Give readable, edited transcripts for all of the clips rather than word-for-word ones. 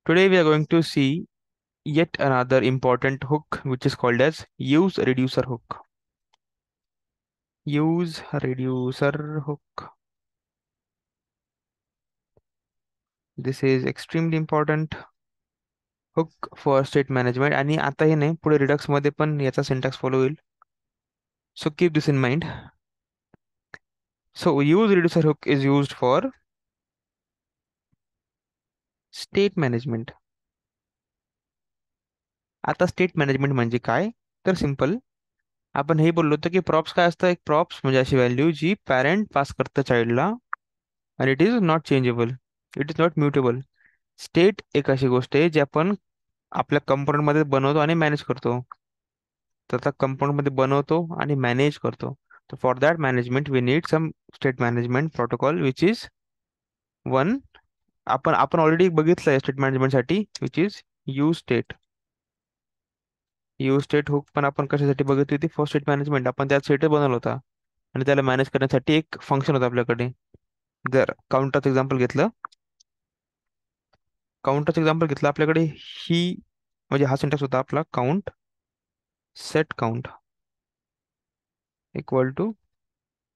Today we are going to see yet another important hook which is called as use reducer hook. Use reducer hook. This is extremely important hook for state management आणि आता हे नाही पुढे Redux मध्ये पण याचा syntax follow होईल. So keep this in mind. So use reducer hook is used for state management. आता स्टेट मॅनेजमेंट म्हणजे काय? तर सिंपल आपण हे बोललो होतो की प्रॉप्स काय असतं. एक प्रॉप्स म्हणजे अशी व्हॅल्यू जी पॅरेंट पास करतं चाइल्डला आणि it is not changeable, it is not mutable. State एक अशी गोष्ट आहे जी आपण आपल्या कंपोनंट मध्ये बनवतो आणि मॅनेज करतो. तर त्या कंपोनंट मध्ये बनवतो आणि मॅनेज करतो. तर for that management we need some state management protocol which is one. आपण आपण ऑलरेडी बघितलंय स्टेट मॅनेजमेंट साठी which is use state. Use state hook पण आपण कशासाठी बघितली होती? For state management. आपण त्यात स्टेट बनवला होता आणि त्याला मॅनेज करण्यासाठी एक फंक्शन होतं आपल्याकडे. जर काउंटरचं एक्झाम्पल घेतलं, आपल्याकडे ही म्हणजे हा सिंटॅक्स होता आपला count set count equal to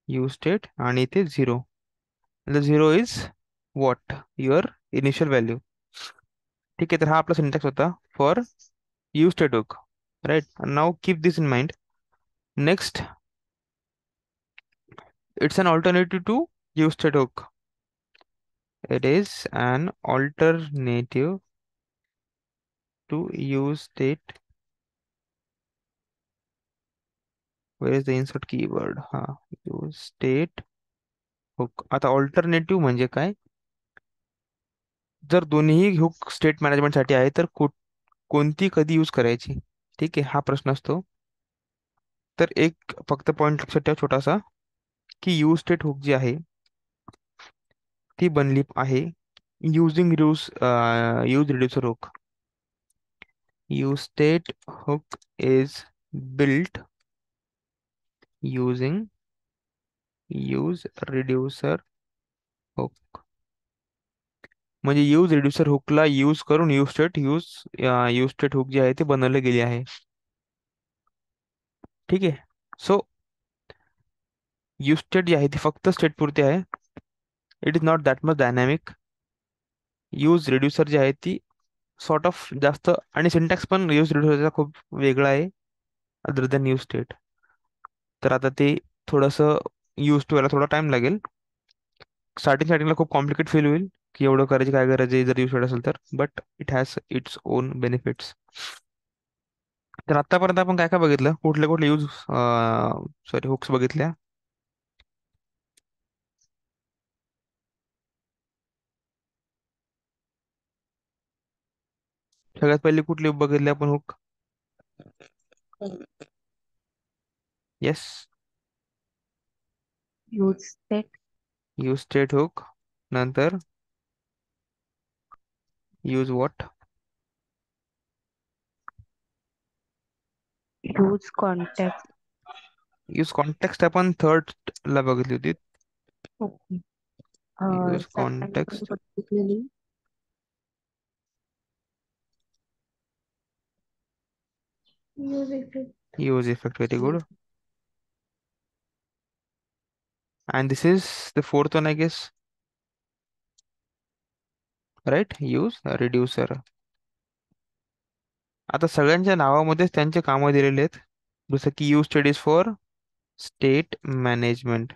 use state आणि इथे zero. Zero is what your initial value. ठीक आहे, तर हा आपला सिंटॅक्स होता for use state hook. Right, now keep this in mind. Next, it's an alternative to use state hook. It is an alternative to use state. Where is the insert keyword? हा, use state hook. आता alternative म्हणजे काय? जर दोन्ही hook state management साठी आहे तर कोणती कधी यूज करायची? ठीक आहे, हा प्रश्न असतो. तर एक फक्त पॉइंट लक्षात ठेवा छोटासा, की यूज स्टेट हुक जी आहे ती बनली आहे using use reducer hook. Use state hook is built using use reducer hook. म्हणजे यूज रिड्युसर हुकला यूज करून यूज स्टेट हुक जे आहे ते बनवले गेले आहे. ठीक आहे. सो यूज स्टेट जी आहे ती फक्त स्टेट पुरती आहे. It is not that much dynamic. Use reducer जी आहे ती सॉर्ट ऑफ जास्त, आणि सिंटॅक्स पण यूज रिड्युसरचा खूप वेगळा आहे अदर दॅन यूज स्टेट. तर आता ते थोडंसं यूज टू व्हायला थोडा टाइम लागेल. स्टार्टिंगला खूप कॉम्प्लिकेट फील होईल की एवढं करायची काय गरज आहे जर यूज स्टेट असेल तर, but it has its own benefits. तर आतापर्यंत आपण काय काय बघितलं? कुठले कुठले सॉरी हुक्स बघितल्या? सगळ्यात पहिले कुठले बघितले आपण hook? Yes, use state, use state hook. नंतर use what? use context. Use context आपण थर्ड ला बघितली होती. Okay. Use Second one context, particularly use effect. Use effect. Very good. And this is the fourth one I guess. Right, use reducer. आता सगळ्यांच्या नावामध्येच त्यांचे कामं दिलेले आहेत. जसं की use state is for state management.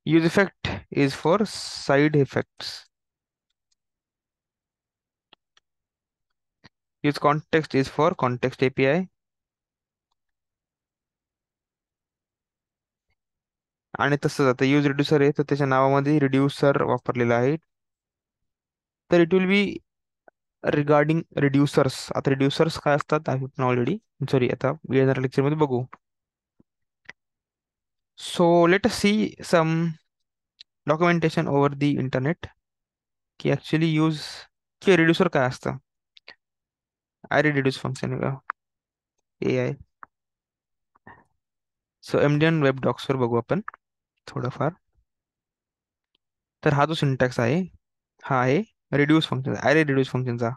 Use effect is for side effects. Use context is for context API. आणि तसंच आता यूज रिड्युसर आहे तर त्याच्या नावामध्ये रिड्युसर वापरलेला आहे. तर इट विल बी रिगार्डिंग रिड्युसर्स. आता रिड्युसर्स काय असतात आपण ऑलरेडी, सॉरी, आता येणाऱ्या लेक्चरमध्ये बघू. So let us see some documentation over the internet की ऍक्च्युली यूज की रिड्युसर काय असतं. अरे रिड्यूस फंक्शन का ए आय. सो एमडीएन वेब डॉक्सवर बघू आपण थोडंफार. तर हा जो सिंटॅक्स आहे हा आहे रिड्यूस फंक्शन, अरे रिड्यूस फंक्शनचा.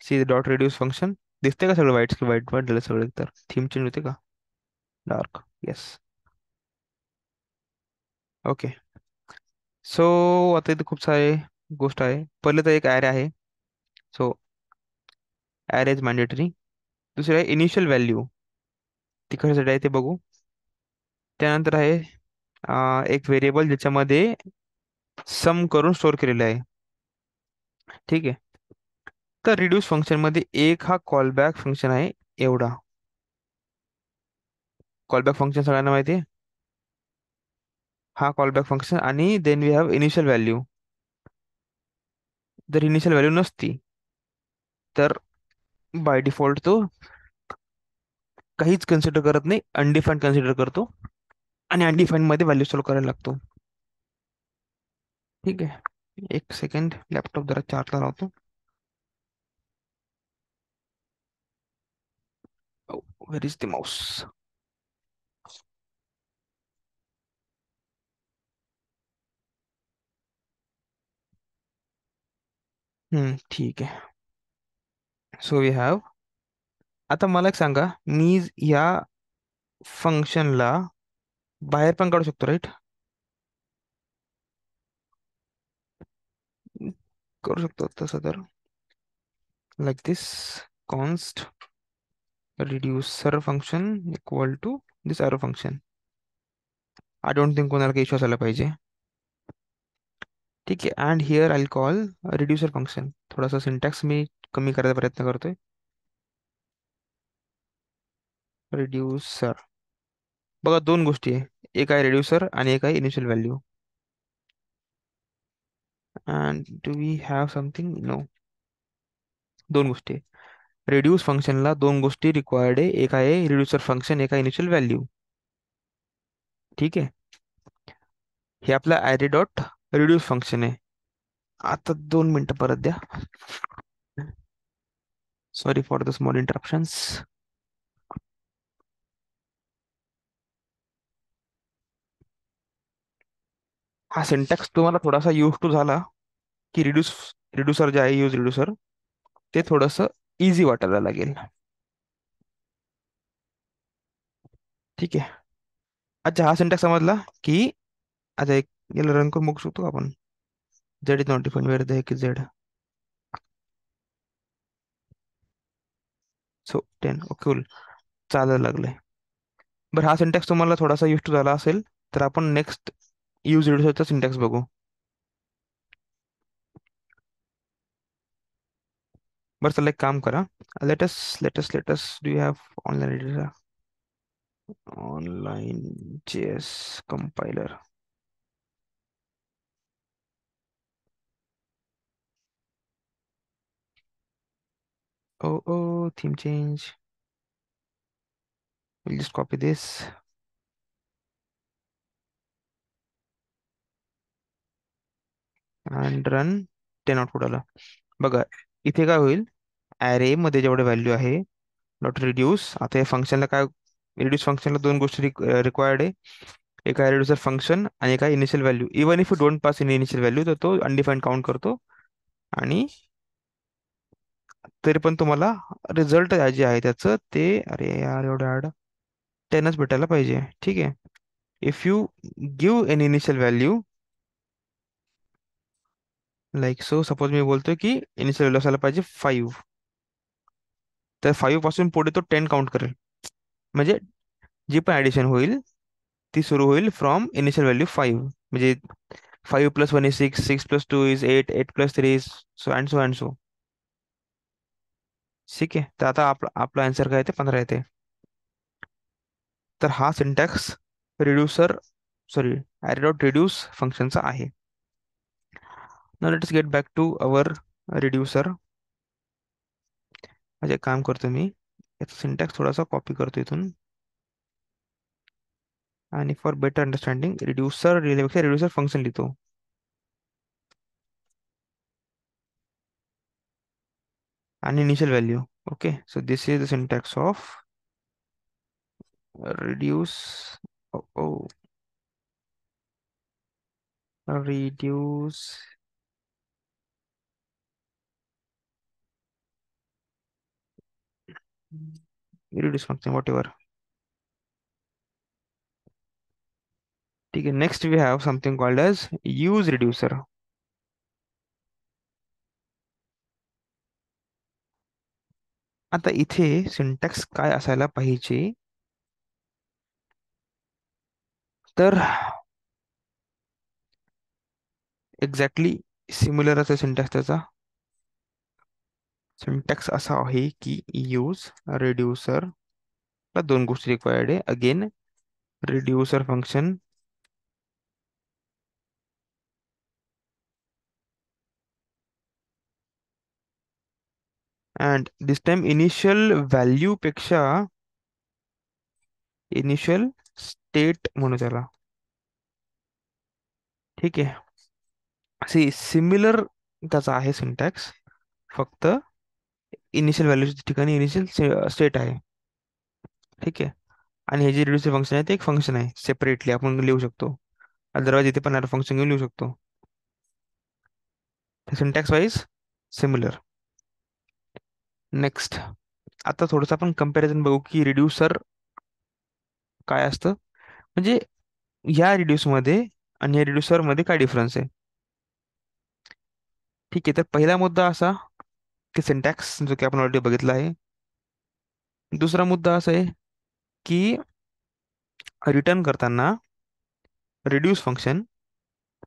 C dot reduce function. दिसते का सगळं वाईट वाईट वाईट झालं सगळं, तर थीम चेंज होते का? डार्क. येस. ओके. सो आता इथे खूप सारे गोष्ट आहे. पहिले तर एक ॲरे आहे. So array is mandatory. दुसरे आहे इनिशियल व्हॅल्यू. ती कशासाठी आहे ते बघू. त्यानंतर आहे एक व्हेरिएबल ज्याच्यामध्ये सम करून स्टोअर केलेलं आहे. ठीक आहे. तर रिड्यूस फंक्शन मध्ये एक हा कॉलबॅक फंक्शन आहे एवढा. कॉलबॅक फंक्शन सगळ्यांना माहिती आहे. हा कॉलबॅक फंक्शन आणि then we have initial value. जर इनिशियल व्हॅल्यू नसती तर बाय डिफॉल्ट तो काहीच कन्सिडर करत नाही, अनडिफाईन्ड कन्सिडर करतो आणि अनडिफाईन्ड मध्ये व्हॅल्यू सॉल्व करायला लागतो. ठीक आहे. एक सेकंड, लॅपटॉप जरा चार्जला लावतो. Where is the mouse? ठीक आहे. So we have. आता मला एक सांगा, मी या फंक्शनला बाहेर पण काढू शकतो, राईट? करू शकतो तसं तर. Like this. Const reducer function equal to this arrow function. I don't think कोणाला काही इश्यू असायला पाहिजे. ठीक आहे. And here I call reducer function. थोडासा सिंटॅक्स मी कमी करायचा प्रयत्न करतोय. रिड्यूसर. बघा दोन गोष्टी आहे. एक आहे रिड्यूसर आणि एक आहे initial value. And do we have something? No. दोन गोष्टी आहे. रिड्यूस फंक्शनला दोन गोष्टी रिक्वायर्ड आहे. एक आहे रिड्यूसर फंक्शन, एक आहे इनिशियल व्हॅल्यू. ठीक आहे. हे आपला ॲरे डॉट रिड्यूस फंक्शन आहे. आता 2 मिनिटं परत द्या. Sorry for the small interruptions. हा सिंटॅक्स तुम्हाला थोडासा यूज टू झाला की रिड्यूसर जे आहे, यूज रिड्यूसर, ते थोडंसं इझी वाटायला लागेल. ठीक आहे. अच्छा, हा सिंटॅक्स समजला की आता एक याला रन करून बघू शकतो का आपण? Z is not define, where the heck is Z. So 10. Okay, cool. चालायला लागलंय. बरं, हा सिंटॅक्स तुम्हाला थोडासा यूज टू झाला असेल तर आपण नेक्स्ट यूज रिड्यूसरचा सिंटॅक्स बघू. बरं, चला एक काम करा. Let's do you have online online JS compiler? Oh oh, theme change. We'll just copy this and run. 10 output आला. बघा इथे काय होईल, ॲरे मध्ये जेवढे व्हॅल्यू आहे डॉट रिड्यूस. आता या फंक्शनला काय, रिड्यूस फंक्शनला दोन गोष्टी रिक्वायर्ड आहे. एक आहे रिड्यूसर फंक्शन आणि एक आहे initial value. Even if you don't pass in initial value तर तो अनडिफाईन्ड काउंट करतो. आणि तरी पण तुम्हाला रिझल्ट जे आहे त्याचं ते, अरे यार एवढं ॲड 10च भेटायला पाहिजे. ठीक आहे. If you give an initial value like so, suppose मी बोलतोय की इनिशियल व्हॅल्यू असायला पाहिजे 5, तर 5 पासून पुढे तो 10 काउंट करेल. म्हणजे जी पण ऍडिशन होईल ती सुरू होईल फ्रॉम इनिशियल व्हॅल्यू 5. म्हणजे 5 + 1 is 6, 6 + 2 is 8, 8 + 3 is so and so and so. ठीक आहे. तर आता आपला आन्सर काय येते? 15 येते. तर हा syntax reducer, sorry, array dot reduce फंक्शनचा आहे. Now let's get back to our reducer. म्हणजे काम करतो मी, याचा सिंटॅक्स थोडासा कॉपी करतो इथून. आणि फॉर बेटर अंडरस्टँडिंग रिड्यूसर लिहिल्यापेक्षा रिड्यूसर फंक्शन लिहितो. आणि initial value. Okay, so this is the syntax of reduce. Oh, oh. Reduce reduce function whatever. ठीक आहे, next we have something called as use reducer. आता इथे syntax काय असायला पाहिजे, तर एक्झॅक्टली सिमिलर असा सिंटॅक्स त्याचा. सिंटॅक्स असा आहे की यूज रिड्युसर ला दोन गोष्टी रिक्वायर्ड आहे. Again reducer function and this time initial value पेक्षा इनिशियल स्टेट म्हणू त्याला. ठीक आहे, असे सिमिलर त्याचा आहे सिंटॅक्स, फक्त इनिशियल व्हॅल्यूच्या ठिकाणी इनिशियल स्टेट आहे. ठीक आहे, आणि हे जे रिड्युसर फंक्शन आहे ते एक फंक्शन आहे, सेपरेटली आपण लिहू शकतो. अदरवाइज इथे पण फंक्शन घेऊन लिहू शकतो. Syntax wise similar. नेक्स्ट, आता थोडंसं आपण कम्पॅरिझन बघू की रिड्युसर काय असतं, म्हणजे ह्या रिड्यूसमध्ये आणि या रिड्युसरमध्ये काय डिफरन्स आहे. ठीक आहे, तर पहिला मुद्दा असा की सिंटॅक्स जो की आपण ऑलरेडी बघितला आहे. दुसरा मुद्दा असा आहे की रिटर्न करताना रिड्यूस फंक्शन,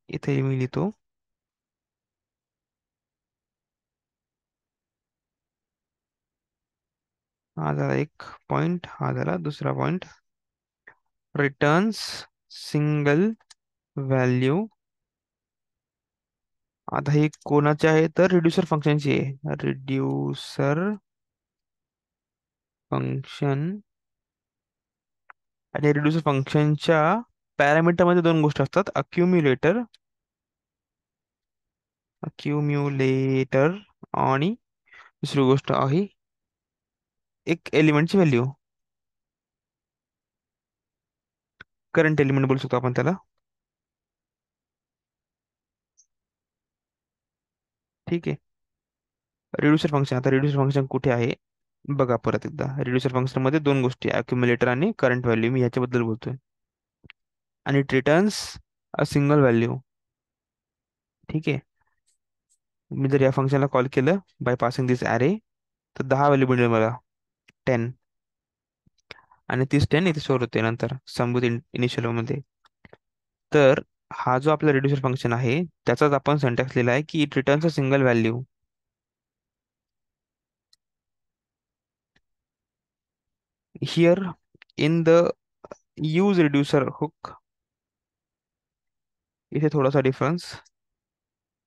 इथे मी लिहितो, हा झाला एक पॉइंट, हा झाला दुसरा पॉइंट. Returns single value. आता हे कोणाचे आहे, तर रिड्युसर फंक्शनची आहे. रिड्युसर फंक्शन, आणि रिड्युसर फंक्शनच्या पॅरामीटर मध्ये दोन गोष्टी असतात, अक्युम्युलेटर आणि दुसरी गोष्ट आहे एक एलिमेंटची व्हॅल्यू, करंट एलिमेंट बोलू शकतो आपण त्याला. ठीक आहे, रिड्युसर फंक्शन, आता रिड्युसर फंक्शन कुठे आहे बघा परत एकदा. रिड्युसर फंक्शन मध्ये दोन गोष्टी, अक्युमुलेटर आणि करंट व्हॅल्यू, मी ह्याच्याबद्दल बोलतोय. आणि it returns a single value. ठीक आहे, मी जर या फंक्शनला कॉल केलं बाय पासिंग दिस ॲरे, तर 10 व्हॅल्यू मिळेल मला, 10. आणि तीच 10 इथे स्टोअर होते नंतर संबुत इनिशियल मध्ये. तर हा जो आपला रिड्युसर फंक्शन आहे त्याचाच आपण सिंटॅक्स लिहिला आहे की it returns a single value. Here in the use reducer hook, इथे थोडासा डिफरन्स.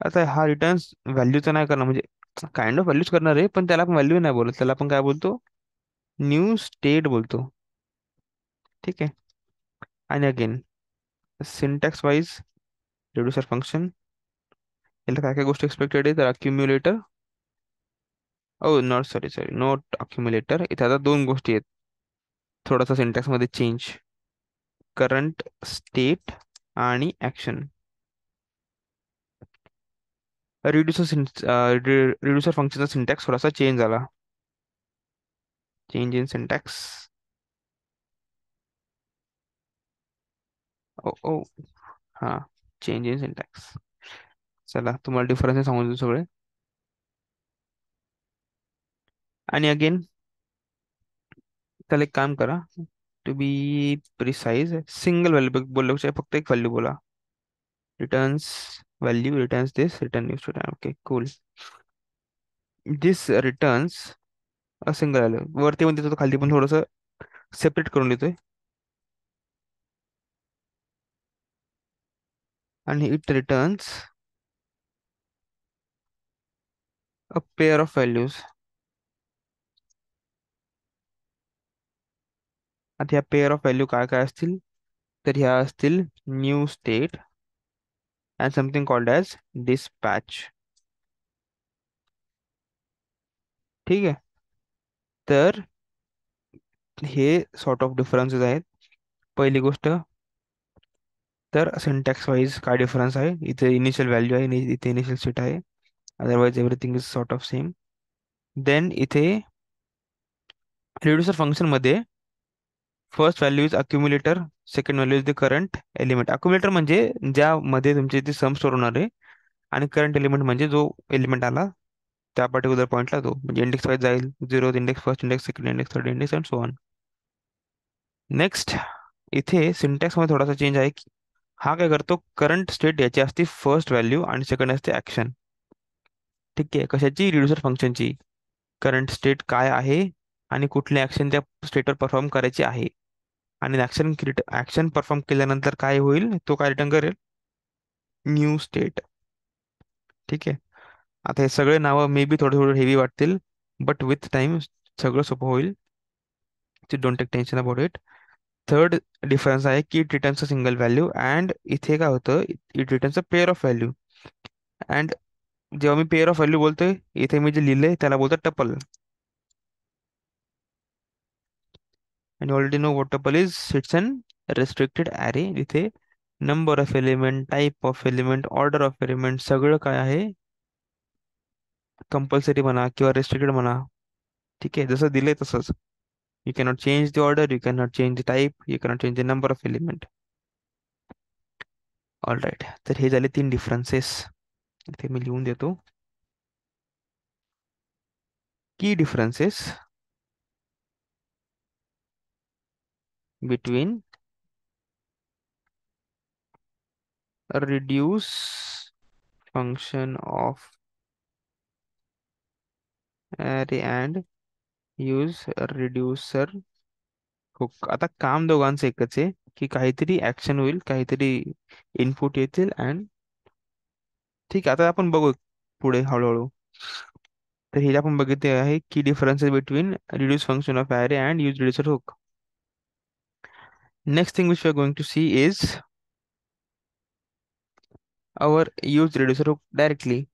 आता हा रिटर्न्स व्हॅल्यूचा नाही करणार, म्हणजे काइंड ऑफ व्हॅल्यूच करणार आहे, पण त्याला आपण व्हॅल्यू नाही बोलत, त्याला आपण काय बोलतो, न्यू स्टेट बोलतो. ठीक आहे, आणि अगेन सिंटॅक्स वाईज रिड्युसर फंक्शन, याला काय काय गोष्टी एक्सपेक्टेड आहे, तर अक्युम्युलेटर, oh not, sorry sorry, not अक्युम्युलेटर, इथे आता दोन गोष्टी आहेत थोडासा सिंटॅक्स मध्ये चेंज, करंट स्टेट आणि ऍक्शन. रिड्युसर फंक्शनचा सिंटॅक्स थोडासा चेंज झाला, चेंज इन सिंटॅक्स. ओ ओ, हा, चेंज इन सिंटॅक्स. चला तुम्हाला डिफरन्स सांगून देतो सगळे. आणि अगेन त्याला एक काम करा, to be precise single value बोलण्यापेक्षा फक्त एक व्हॅल्यू बोला. Returns value, returns this, return new student. Okay cool. This returns a single value, वरती पण देतो खाली पण थोडंसं सेपरेट करून देतोय. आणि it returns a pair of values. आता ह्या पेअर ऑफ व्हॅल्यू काय काय असतील, तर ह्या असतील new state and something called as dispatch. ठीक आहे, तर हे सॉर्ट ऑफ डिफरन्सेस आहेत. पहिली गोष्ट, तर सिंटॅक्स वाईज काय डिफरन्स आहे, इथे इनिशियल व्हॅल्यू आहे इथे इनिशियल स्टेट आहे, otherwise everything is sort of same. Then इथे रिड्युसर फंक्शन मध्ये first value is accumulator, second value is the current element. Accumulator म्हणजे ज्यामध्ये तुमचे इथे सम स्टोअर होणार आहे, आणि करंट एलिमेंट म्हणजे जो एलिमेंट आला त्या पर्टिक्युलर पॉईंटला तो, म्हणजे इंडेक्स वाईज जाईल, zero index, first index, second index, third index and so on. Next इथे सिंटॅक्स मध्ये थोडासा चेंज आहे की हा काय करतो, करंट स्टेट याची असते फर्स्ट व्हॅल्यू आणि सेकंड असते ऍक्शन. ठीक आहे, कशाची, रिड्युसर फंक्शनची. करंट स्टेट काय आहे आणि कुठली ऍक्शन त्या स्टेटवर परफॉर्म करायची आहे, आणि ऍक्शन परफॉर्म केल्यानंतर काय होईल, तो काय रिटर्न करेल, न्यू स्टेट. ठीक आहे. आता हे सगळे नावं मे बी थोडे थोडे हेवी वाटतील, बट विथ टाइम सगळं सोपं होईल. Don't take tension about it. Third difference आहे की it returns a single value, and इथे काय होतं, it returns a pair of value. And जेव्हा मी पेअर ऑफ व्हॅल्यू बोलतोय, इथे मी जे लिहिलंय त्याला बोलतात टपल. आणि already know what tuple is, it's unrestricted array. इथे number of element, type of element, order of element सगळं काय आहे, कंपल्सरी म्हणा किंवा रेस्ट्रिक्टेड म्हणा. ठीक आहे, जसं दिलंय तसंच. You cannot change the order, you cannot change the type, you cannot change the number of element. All right, तर हे झाले तीन डिफरन्सेस. इथे मी लिहून देतो की differences between reduce function of array and use reducer hook. आता काम दोघांचं एकच आहे की काहीतरी ऍक्शन होईल, काहीतरी इनपुट येतील, अँड ठीक आहे. आता आपण बघू पुढे हळूहळू. तर हे आपण बघितले आहे की differences between reduce function of array and use reducer hook. Next thing which we are going to see is our use reducer hook directly.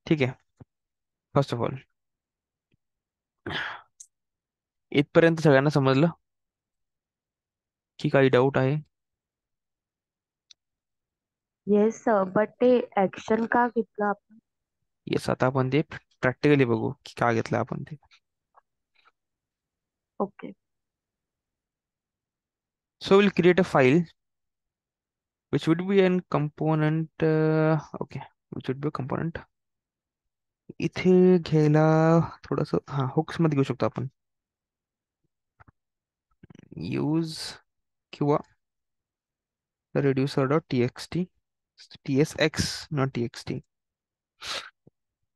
ठीक आहे. फर्स्ट ऑफ ऑल, इथपर्यंत सगळ्यांना समजलं की काही डाऊट आहे? येस सर, बट ते action का घेतलं आपण? येस, आता आपण ते प्रॅक्टिकली बघू की का घेतलं आपण ते. Okay. So we'll create a file which would be an component. Okay, which would be a component. इथे घ्यायला थोडस, हा हुक्स मध्ये घेऊ शकतो आपण. यूज किंवा reducer dot txt, tsx not txt,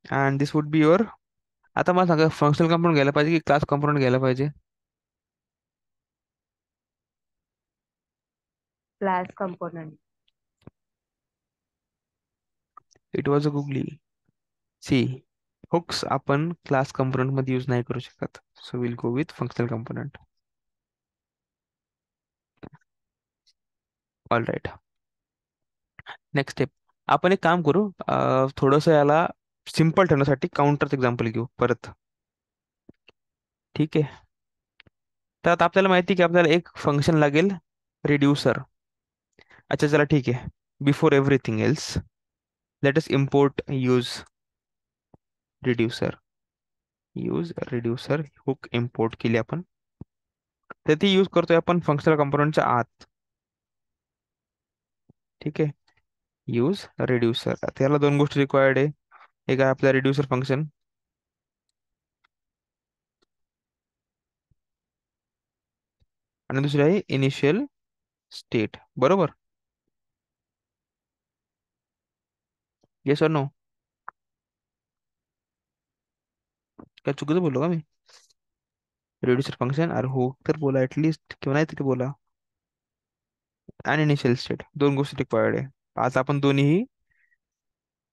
and this would be your. आता मला सांगा, फंक्शनल कंपोनंट घ्यायला पाहिजे की क्लास कंपोनंट घ्यायला पाहिजे? Class component. It was a googly. See, hooks आपण क्लास कंपोनंट मध्ये यूज नाही करू शकत, so will go with functional component. All right. Next step, आपण एक काम करू, थोडंसं याला सिम्पल ठेवण्यासाठी काउंटरचं एक्झाम्पल घेऊ परत. ठीक आहे. तर आता आपल्याला माहिती आहे की आपल्याला एक फंक्शन लागेल, रिड्युसर. अच्छा चला ठीक आहे. Before everything else, let us import reducer use reducer hook import केली आपण. तर ती यूज करतोय आपण फंक्शनल कंपोनंटच्या आत. ठीक आहे. यूज रिड्युसर, त्याला दोन गोष्टी रिक्वायर्ड आहे. एक आहे आपला रिड्युसर फंक्शन, आणि दुसरी आहे इनिशियल स्टेट. बरोबर? येस और नो? काय चुकीचं बोललो का मी? रिड्युसर फंक्शन, अरे हो तर बोला ऍटलिस्ट, किंवा नाही तरी बोला. आणि इनिशियल स्टेट, दोन गोष्टी रिक्वायर्ड आहे. आज आपण दोन्हीही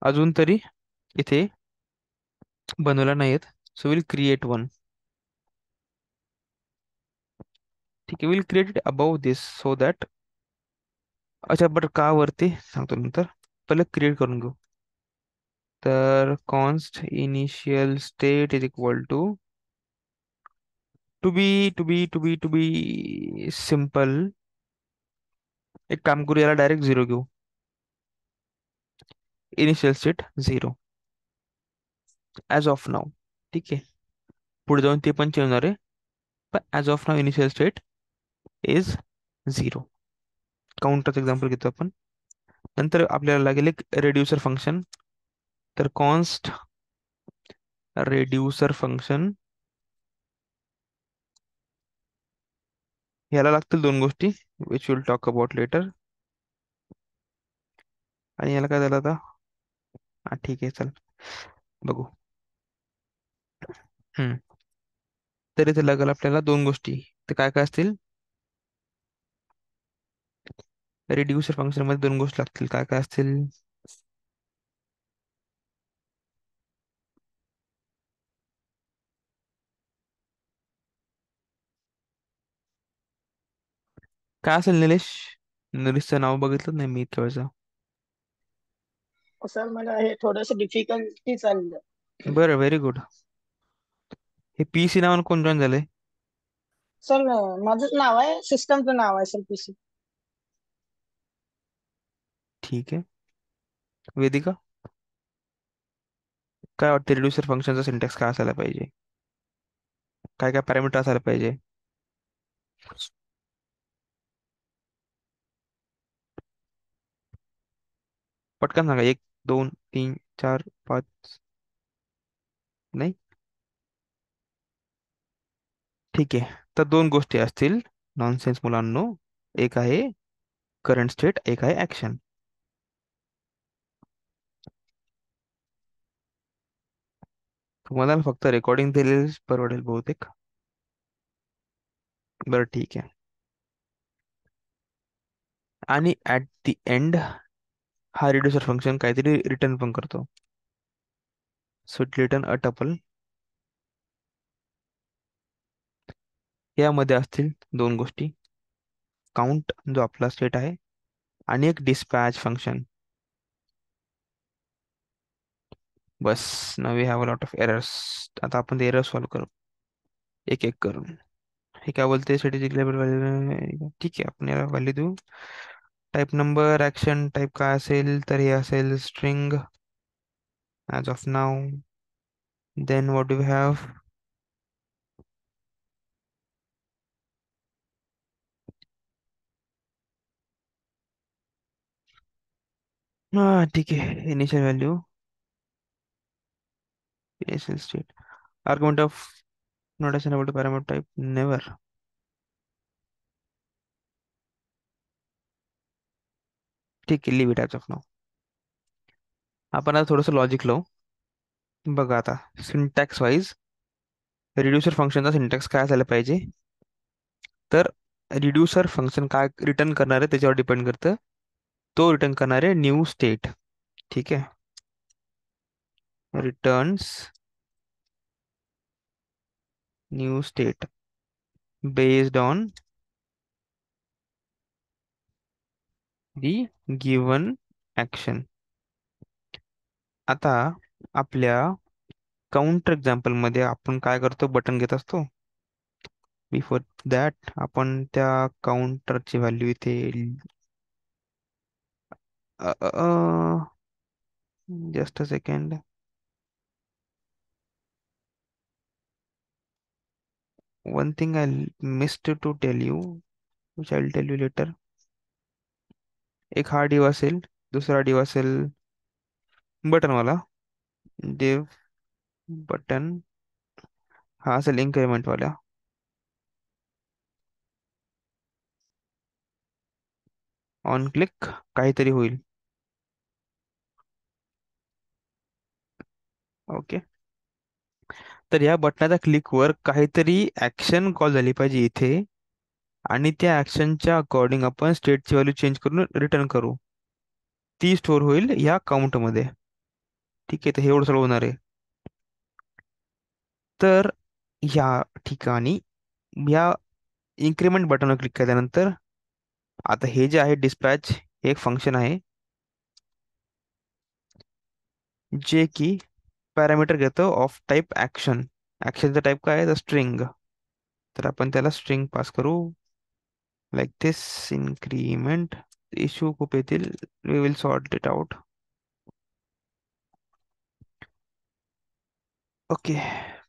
अजून तरी इथे बनवल्या नाहीत. So will create one. ठीक आहे, will create it above this so that. अच्छा, बट का वरती सांगतो नंतर, पहिले क्रिएट करून घेऊ. तर const initial state is equal to be simple एक काम करू, याला डायरेक्ट 0 घेऊ. Initial state 0 as of now. ठीक आहे. पुढे जाऊन ते पण चेंज होणार आहे. पण as of now initial state is 0. काउंटरचं एक्झाम्पल घेतो आपण. नंतर आपल्याला लागेल एक रेड्युसर फंक्शन. तर कॉन्स्ट रेड्युसर फंक्शन, ह्याला लागतील दोन गोष्टी which will talk about later. आणि याला काय झालं आता? हा ठीक आहे, चल बघू. हम्म तर इथे लागेल आपल्याला दोन गोष्टी. ते काय काय असतील? रेड्युसर फंक्शन मध्ये दोन गोष्टी लागतील. काय काय असतील? काय असेल निलेश? निलेशचं नाव बघितलं नाही मी इतक्या वेळचं. सर मला हे थोडंसं डिफिकल्टी चाललं. बरं, व्हेरी गुड. हे पीसी नावानं कोण जॉईन झालंय? सर माझं नाव आहे, सिस्टमचं नाव आहे सर पीसी. ठीक आहे. वेदिका, काय वाटतं रेड्युसर फंक्शनचा सिंटॅक्स काय असायला पाहिजे? काय काय पॅरामीटर असायला पाहिजे? पटकन सांगा. एक, दोन, तीन, चार, पाच. नाही? ठीक आहे. तर दोन गोष्टी असतील. नॉनसेन्स मुलांनो. एक आहे करंट स्टेट, एक आहे ऍक्शन. तुम्हाला फक्त रेकॉर्डिंग दिलेली परवडेल बहुतेक. बरं ठीक आहे. आणि ऍट द एंड हा रिड्युसर फंक्शन काहीतरी रिटर्न पण करतो. So it return a tuple. यामध्ये असतील दोन गोष्टी. काउंट जो आपला स्टेट आहे, आणि एक डिस्पॅच फंक्शन. बस. Now we have a lot of errors. आता आपण ते एरर सॉल्व्ह करू एक एक करून. हे काय बोलते? Strategic level value. ठीक आहे, आपण याला व्हॅल्यू देऊ. टाईप नंबर ऍक्शन टाईप काय असेल? तर हे असेल string as of now. Then what do we have? हा ठीक आहे. Initial value, initial state, argument of not assignable to parameter type never. ठीक आहे, leave it as of now. आपण आता थोडंसं लॉजिक लावू. बघा आता, सिंटॅक्स वाईज रिड्युसर फंक्शनचा सिंटॅक्स काय असायला पाहिजे? तर रिड्युसर फंक्शन काय रिटर्न करणार आहे त्याच्यावर डिपेंड करतं. तो रिटर्न करणार आहे न्यू स्टेट. ठीक आहे. Returns new state based on the given action. आता आपल्या काउंटर एक्झाम्पल मध्ये आपण काय करतो? बटन घेत असतो. बिफोर दॅट आपण त्या काउंटरची व्हॅल्यू इथे just a second. One thing I missed to tell you, which I will tell you later. एक हा डिव असेल, दुसरा डिव असेल बटनवाला. डिव बटन हा असेल इन्क्रीमेंट वाला. ऑन क्लिक काहीतरी होईल. ओके. तर या बटनाच्या क्लिकवर काहीतरी ऍक्शन कॉल झाली पाहिजे इथे, आणि त्या ऍक्शनच्या अकॉर्डिंग आपण स्टेटची व्हॅल्यू चेंज करून रिटर्न करू. ती स्टोअर होईल या काउंटमध्ये. ठीक आहे. तर हे एवढं सगळं होणार आहे. तर या ठिकाणी या इन्क्रीमेंट बटनवर क्लिक केल्यानंतर आता हे जे आहे डिस्पॅच, हे एक फंक्शन आहे जे की पॅरामीटर घेतो ऑफ टाईप ऍक्शन. ऍक्शनचा टाईप काय आहे? स्ट्रिंग. तर आपण त्याला स्ट्रिंग पास करू लाईक दिस. इन्क्रीमेंट इश्यू खूप येतील. We will sort it out. Okay,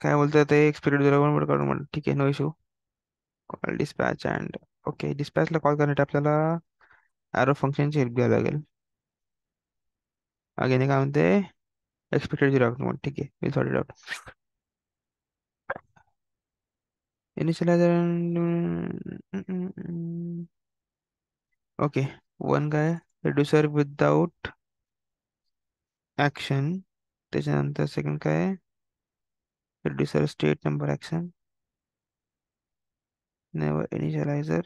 काय बोलतात ते एक्सपिरियड काढून ठीक आहे, no issue. Call dispatch and okay, डिस्पॅचला कॉल करण्यासाठी आपल्याला ॲरो फंक्शनची हेल्प घ्यावी लागेल. अगेन काय म्हणते, एक्सपेक्टेड झिरो आउटपुट. ठीक आहे, will sort it out. Initialiser. Okay, one काय, रिड्युसर विदाउट ऍक्शन. त्याच्यानंतर सेकंड काय, reducer state number action, never initialiser.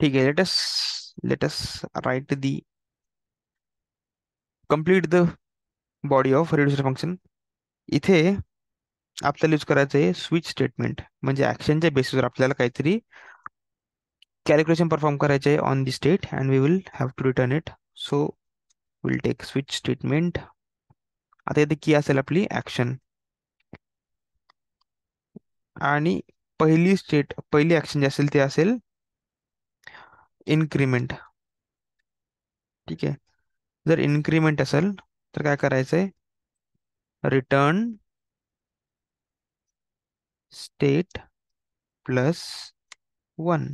ठीक आहे, let's write the complete the body of reducer function. इथे आपल्याला यूज करायचं आहे स्विच स्टेटमेंट. म्हणजे ऍक्शनच्या बेसिसवर आपल्याला काहीतरी कॅल्क्युलेशन परफॉर्म करायचे आहे on the state and we will have to return it. So will take switch statement. आता इथे की असेल आपली ऍक्शन, आणि पहिली ऍक्शन जी असेल ती असेल इन्क्रीमेंट. ठीक आहे, जर इन्क्रीमेंट असेल तर काय करायचंय, रिटर्न स्टेट प्लस वन.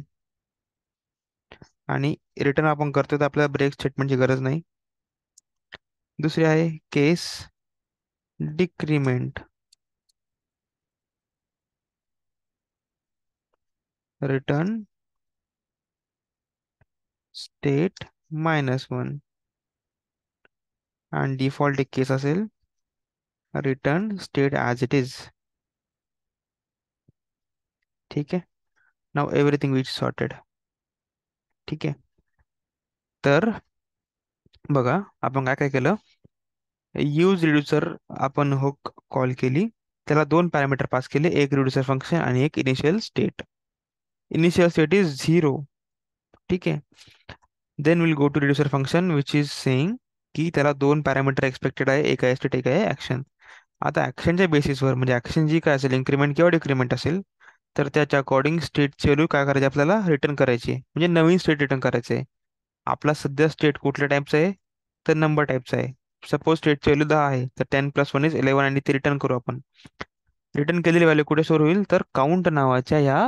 आणि रिटर्न आपण करतोय तर आपल्याला ब्रेक स्टेटमेंटची गरज नाही. दुसरी आहे case decrement. Return state minus one. आणि डिफॉल्ट एक केस असेल return state as it is. ठीक आहे, नाव एव्हरीथिंग विच सॉर्टेड. ठीक आहे, तर बघा आपण काय काय केलं. यूज रिड्युसर आपण हुक कॉल केली, त्याला दोन पॅरामीटर पास केले, एक रिड्युसर फंक्शन आणि एक initial state. Initial state is zero. ठीक आहे, then will go to reducer function which is saying की त्याला दोन पॅरामीटर एक्सपेक्टेड आहे, एक आहे स्टेट एक आहे ऍक्शन. आता ऍक्शनच्या बेसिसवर म्हणजे ऍक्शन जी काय असेल, इन्क्रीमेंट किंवा डिक्रीमेंट असेल, तर त्याच्या अकॉर्डिंग स्टेटची व्हॅल्यू काय करायची आपल्याला रिटर्न करायची आहे. म्हणजे नवीन स्टेट रिटर्न करायचं आहे. आपला सध्या स्टेट कुठल्या टाईपचा आहे, तर नंबर टाईपचा आहे. सपोज स्टेटची व्हॅल्यू 10 आहे, तर 10 + 1 = 11 आणि ते रिटर्न करू आपण. रिटर्न केलेली व्हॅल्यू कुठे स्टोअर होईल, तर काउंट नावाच्या या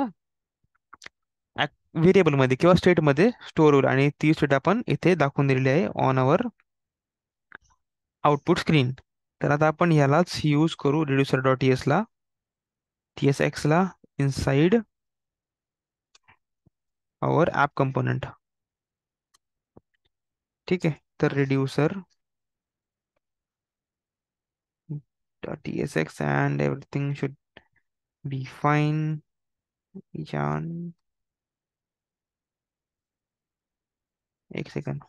व्हेरिएबलमध्ये किंवा स्टेटमध्ये स्टोअर होईल. आणि ती स्टेट आपण इथे दाखवून दिलेली आहे ऑन अवर आउटपुट स्क्रीन. तर आता आपण यालाच यूज करू रिड्युसर डॉट ला, TSX ला, इनसाइड आवर ॲप कंपोनंट. ठीक आहे, तर रिड्युसर .tsx and everything should be fine. Yan, एक सेकंड.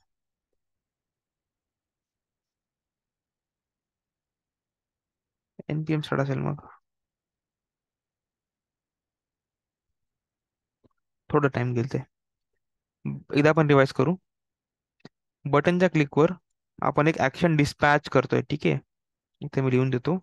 npm स्टार्ट असेल मग थोडं टाइम घेईल ते. एकदा आपण रिवाइज करू. बटनच्या क्लिकवर आपण एक ऍक्शन डिस्पॅच करतोय. ठीक आहे, इथे मी लिहून देतो.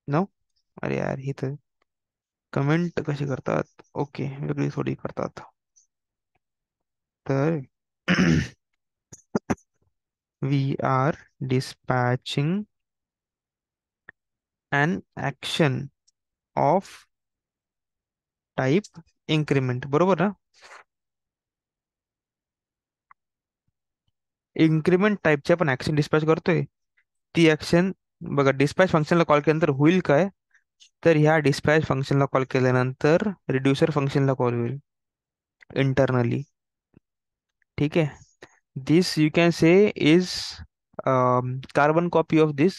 नो, अरे यार ही तर कमेंट कशी करतात, ओके वेगळी थोडी करतात. तर we are dispatching an action of type increment, बरोबर ना. इन्क्रीमेंट टाईपची आपण ऍक्शन डिस्पॅच करतोय. ती ऍक्शन बघा, डिस्पॅच फंक्शनला कॉल केल्यानंतर होईल काय, तर ह्या डिस्पॅच फंक्शनला कॉल केल्यानंतर रिड्युसर फंक्शनला कॉल होईल इंटरनली. ठीक आहे, this you can say is carbon copy of this.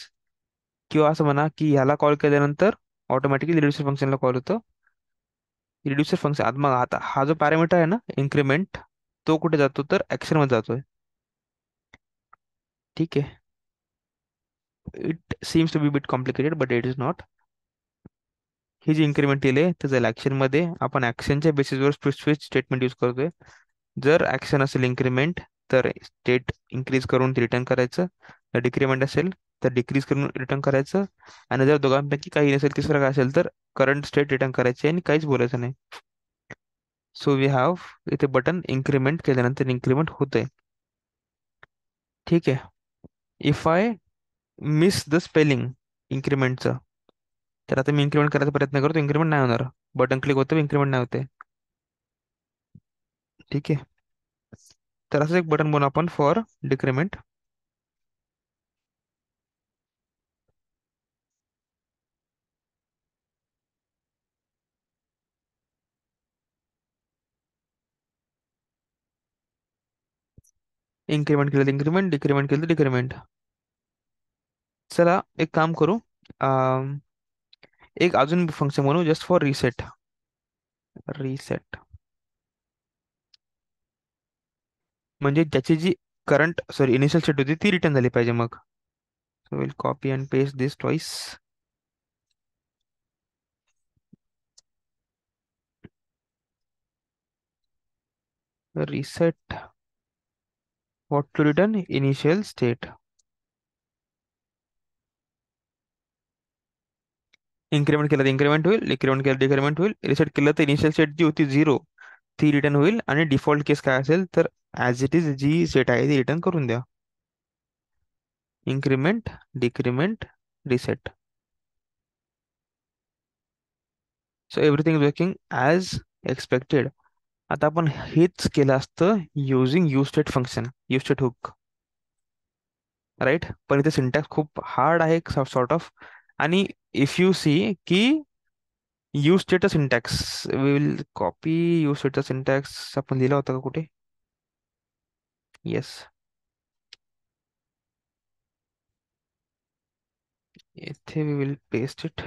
किंवा असं म्हणा की ह्याला कॉल केल्यानंतर ऑटोमॅटिकली रिड्युसर फंक्शनला कॉल होतं. रिड्युसर फंक्शन मग आता हा जो पॅरामीटर आहे ना इन्क्रीमेंट, तो कुठे जातो तर ऍक्शन मध्ये जातोय. ठीक आहे, it seems to be bit complicated but it is not. ही जी इन्क्रीमेंट केली तर जाईल ऍक्शन मध्ये. आपण ऍक्शनच्या बेसिसवर स्विच स्टेटमेंट यूज करतोय. जर ऍक्शन असेल इन्क्रीमेंट तर स्टेट इन्क्रीज करून रिटर्न करायचं, जर डिक्रीमेंट असेल तर डिक्रीज करून रिटर्न करायचं, आणि जर दोघांपैकी काही नसेल तिसरं काय असेल तर करंट स्टेट रिटर्न करायची आणि काहीच बोलायचं नाही. सो वी हॅव इथे बटन इन्क्रीमेंट केल्यानंतर इन्क्रीमेंट होतंय. ठीक आहे. If I miss the spelling इन्क्रीमेंटचं, तर आता मी इन्क्रीमेंट करायचा प्रयत्न करतो, इन्क्रीमेंट नाही होणार. बटन क्लिक होतं इन्क्रीमेंट नाही होते. ठीक आहे. तर असं एक बटन बनवू आपण फॉर डिक्रीमेंट. इन्क्रीमेंट केलं तर इन्क्रीमेंट, डिक्रीमेंट केलं तर डिक्रीमेंट. चला एक काम करू. अं, एक अजून फंक्शन बनवू जस्ट फॉर रिसेट. रिसेट म्हणजे त्याची जी करंट सॉरी इनिशियल स्टेट होती ती रिटर्न झाली पाहिजे मग. So will copy and paste this twice. Reset what to return initial state. Increment केलं तर इन्क्रीमेंट होईल, डिक्रीमेंट केलं डिक्रीमेंट होईल, रिसेट केलं तर इनिशियल स्टेट जी होती 0 ती रिटर्न होईल, आणि डिफॉल्ट केस काय असेल तर ॲज इट इज जी स्टेट आहे ती रिटर्न करून द्या. Increment, decrement, reset. So everything is working as expected. आता आपण हेच केलं असतं using use state function, use state hook, right. पण इथे सिंटॅक्स खूप हार्ड आहे सॉर्ट ऑफ. आणि इफ यू सी की use state syntax, we will copy use स्टेटचा सिंटॅक्स आपण लिहिला होता का कुठे? येस, इथे we will paste it.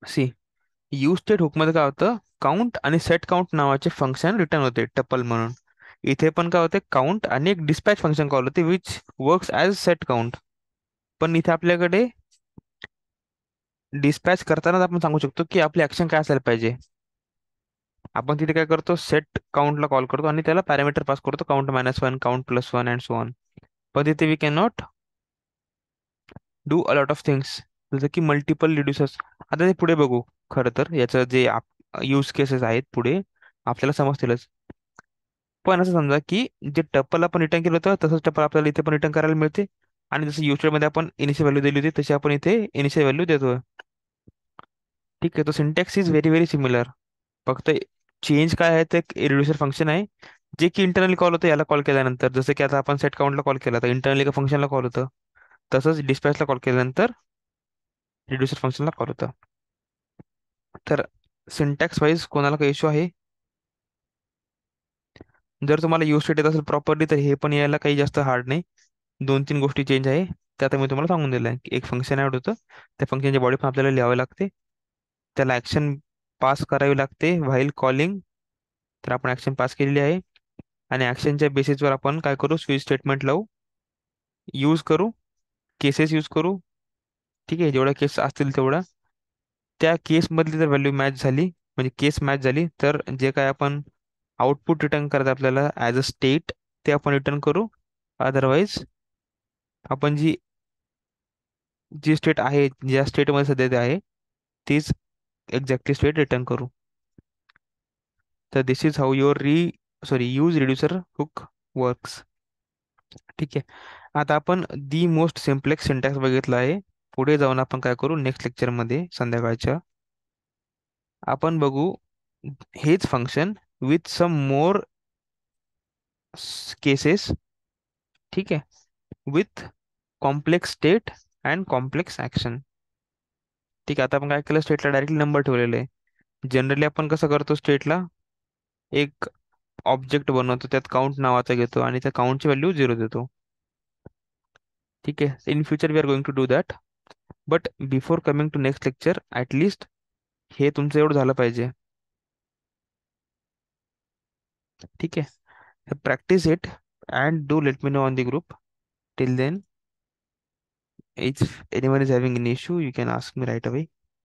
C, you state hook मध्ये काय होतं, काउंट आणि सेट काउंट नावाचे फंक्शन रिटर्न होते टपल म्हणून. इथे पण काय होते, काउंट आणि एक डिस्पॅच फंक्शन कॉल होते which works as set count. पण इथे आपल्याकडे डिस्पॅच करतानाच आपण सांगू शकतो की आपली ऍक्शन काय असायला पाहिजे. आपण तिथे काय करतो, सेट काउंटला कॉल करतो आणि त्याला पॅरामीटर पास करतो, count -1, count +1 and so on. पण तिथे we can not do a lot of things, जसं की मल्टिपल रिड्युसर्स. आता ते पुढे बघू. खरं तर याचं जे यूज केसेस आहेत पुढे आपल्याला समजतीलच. पण असं समजा की जे टप्पल आपण रिटर्न केलं होतं तसंच टप्पल आपल्याला इथे पण रिटर्न करायला मिळते, आणि जसं युजर मध्ये आपण इनिशियल व्हॅल्यू दिली होती तशी आपण इथे इनिशियल व्हॅल्यू देतोय. ठीक आहे. तो syntax is very very similar. फक्त चेंज काय आहे, ते रिड्युसर फंक्शन आहे जे की इंटरनली कॉल होतं याला कॉल केल्यानंतर. जसं की आता आपण सेट काउंटला कॉल केला तर इंटरनली एका फंक्शनला कॉल होतं, तसंच डिस्पॅचला कॉल केल्यानंतर रिड्युसर फंक्शनला कॉल होतं. तर सिंटॅक्स वाईज कोणाला काही इश्यू आहे? जर तुम्हाला यूज स्टेट येत असेल प्रॉपरली तर हे पण यायला काही जास्त हार्ड नाही. 2-3 गोष्टी चेंज आहे ते आता मी तुम्हाला सांगून दिलं आहे. एक फंक्शन ॲड होतं, त्या फंक्शनची बॉडी पण आपल्याला लिहावी लागते, त्याला ॲक्शन पास करावी लागते व्हाईल कॉलिंग. तर आपण ॲक्शन पास केलेली आहे, आणि ॲक्शनच्या बेसिसवर आपण काय करू, स्विच स्टेटमेंट लावू, यूज करू, केसेस यूज करू. ठीक आहे. जेवढ्या केस असतील तेवढा, त्या केसमधली जर व्हॅल्यू मॅच झाली, म्हणजे केस मॅच झाली, तर जे काय आपण आउटपुट रिटर्न करत आपल्याला ॲज अ स्टेट ते आपण रिटर्न करू. अदरवाईज आपण जी जी स्टेट आहे, ज्या स्टेटमध्ये सध्या ते आहे तीच एक्झॅक्टली स्टेट रिटर्न करू. तर this is how your use reducer hook works. ठीक आहे. आता आपण दी मोस्ट सिम्प्लेक्स सिंटॅक्स बघितला आहे. पुढे जाऊन आपण काय करू, नेक्स्ट लेक्चरमध्ये संध्याकाळच्या आपण बघू हेच function with some more cases. ठीक आहे. With complex state and complex action. ठीक आहे. आता आपण काय केलं, स्टेटला डायरेक्टली नंबर ठेवलेले आहे. जनरली आपण कसं करतो, स्टेटला एक ऑब्जेक्ट बनवतो, त्यात काउंट नावाचा घेतो आणि त्या काउंटची व्हॅल्यू 0 देतो. ठीक आहे. In future we are going to do that. But before coming to next lecture at least हे तुमचं एवढं झालं पाहिजे. ठीक आहे. Practice it and do let me know on the group. Till then, if anyone is having an issue you can ask me right away.